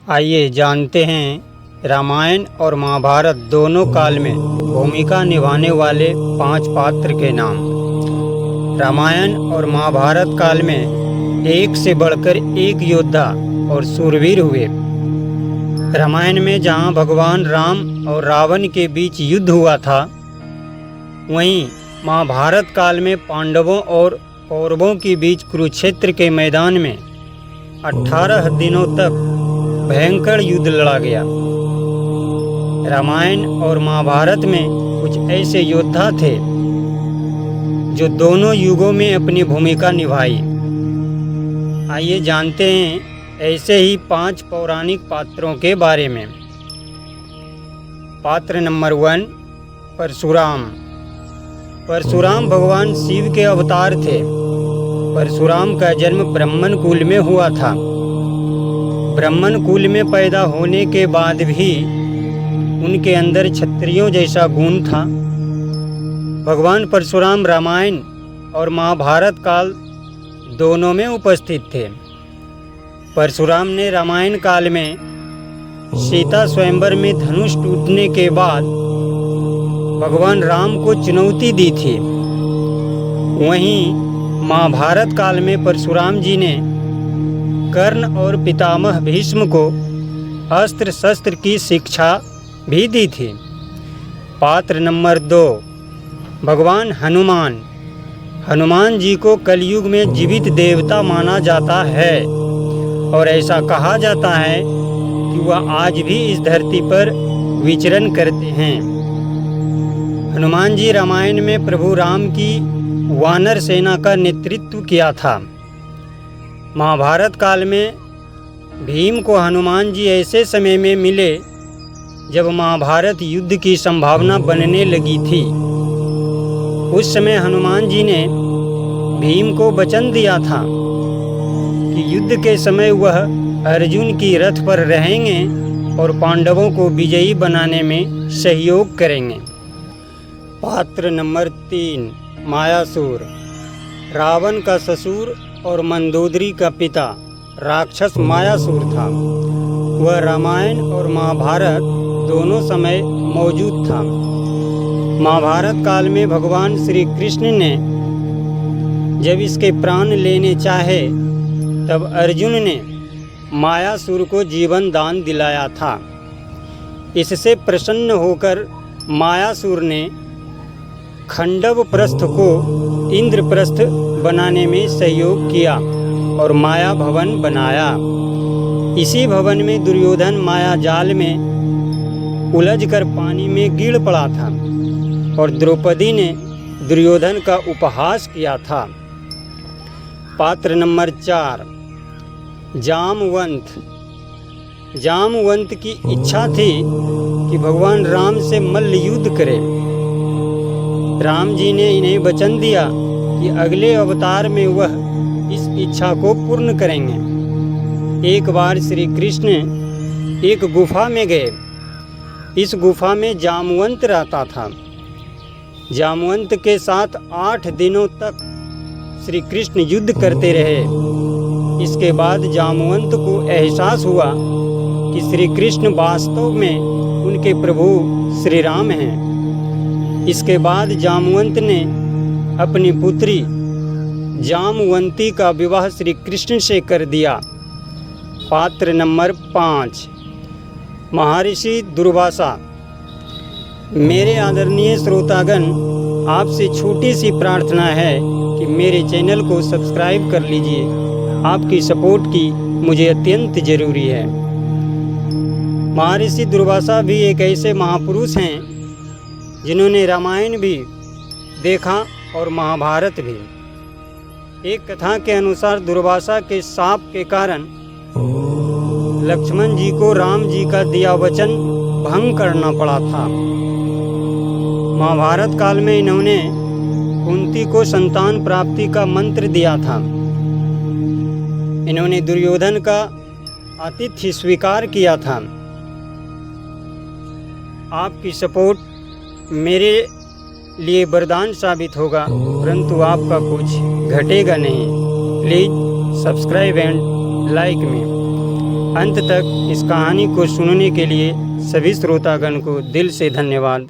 आइए जानते हैं रामायण और महाभारत दोनों काल में भूमिका निभाने वाले 5 पात्र के नाम। रामायण और महाभारत काल में एक से बढ़कर एक योद्धा और शूरवीर हुए। रामायण में जहां भगवान राम और रावण के बीच युद्ध हुआ था, वहीं महाभारत काल में पांडवों और कौरवों के बीच कुरुक्षेत्र के मैदान में 18 दिनों तक भयंकर युद्ध लड़ा गया। रामायण और महाभारत में कुछ ऐसे योद्धा थे जो दोनों युगों में अपनी भूमिका निभाई। आइए जानते हैं ऐसे ही 5 पौराणिक पात्रों के बारे में। पात्र नंबर 1, परशुराम। परशुराम भगवान शिव के अवतार थे। परशुराम का जन्म ब्राह्मण कुल में हुआ था। ब्राह्मण कुल में पैदा होने के बाद भी उनके अंदर क्षत्रियों जैसा गुण था। भगवान परशुराम रामायण और महाभारत काल दोनों में उपस्थित थे। परशुराम ने रामायण काल में सीता स्वयंवर में धनुष टूटने के बाद भगवान राम को चुनौती दी थी। वहीं महाभारत काल में परशुराम जी ने कर्ण और पितामह भीष्म को अस्त्र शस्त्र की शिक्षा भी दी थी। पात्र नंबर 2, भगवान हनुमान। हनुमान जी को कलयुग में जीवित देवता माना जाता है और ऐसा कहा जाता है कि वह आज भी इस धरती पर विचरण करते हैं। हनुमान जी रामायण में प्रभु राम की वानर सेना का नेतृत्व किया था। महाभारत काल में भीम को हनुमान जी ऐसे समय में मिले जब महाभारत युद्ध की संभावना बनने लगी थी। उस समय हनुमान जी ने भीम को वचन दिया था कि युद्ध के समय वह अर्जुन की रथ पर रहेंगे और पांडवों को विजयी बनाने में सहयोग करेंगे। पात्र नंबर 3, मायासुर। रावण का ससुर और मंदोदरी का पिता राक्षस मायासुर था। वह रामायण और महाभारत दोनों समय मौजूद था। महाभारत काल में भगवान श्री कृष्ण ने जब इसके प्राण लेने चाहे तब अर्जुन ने मायासुर को जीवन दान दिलाया था। इससे प्रसन्न होकर मायासुर ने खंडव प्रस्थ को इंद्रप्रस्थ बनाने में सहयोग किया और माया भवन बनाया। इसी भवन में दुर्योधन माया जाल में उलझकर पानी में गिर पड़ा था और द्रौपदी ने दुर्योधन का उपहास किया था। पात्र नंबर 4, जामवंत। जामवंत की इच्छा थी कि भगवान राम से मल्ल युद्ध करे। राम जी ने इन्हें वचन दिया कि अगले अवतार में वह इस इच्छा को पूर्ण करेंगे। एक बार श्री कृष्ण एक गुफा में गए। इस गुफा में जामवंत रहता था। जामवंत के साथ 8 दिनों तक श्री कृष्ण युद्ध करते रहे। इसके बाद जामवंत को एहसास हुआ कि श्री कृष्ण वास्तव में उनके प्रभु श्री राम हैं। इसके बाद जामवंत ने अपनी पुत्री जामवंती का विवाह श्री कृष्ण से कर दिया। पात्र नंबर 5, महर्षि दुर्वासा। मेरे आदरणीय श्रोतागण, आपसे छोटी सी प्रार्थना है कि मेरे चैनल को सब्सक्राइब कर लीजिए। आपकी सपोर्ट की मुझे अत्यंत ज़रूरी है। महर्षि दुर्वासा भी एक ऐसे महापुरुष हैं जिन्होंने रामायण भी देखा और महाभारत भी। एक कथा के अनुसार दुर्वासा के शाप के कारण लक्ष्मण जी को राम जी का दिया वचन भंग करना पड़ा था। महाभारत काल में इन्होंने कुंती को संतान प्राप्ति का मंत्र दिया था। इन्होंने दुर्योधन का आतिथ्य स्वीकार किया था। आपकी सपोर्ट मेरे लिए वरदान साबित होगा, परंतु आपका कुछ घटेगा नहीं। Please subscribe and like me. अंत तक इस कहानी को सुनने के लिए सभी श्रोतागण को दिल से धन्यवाद।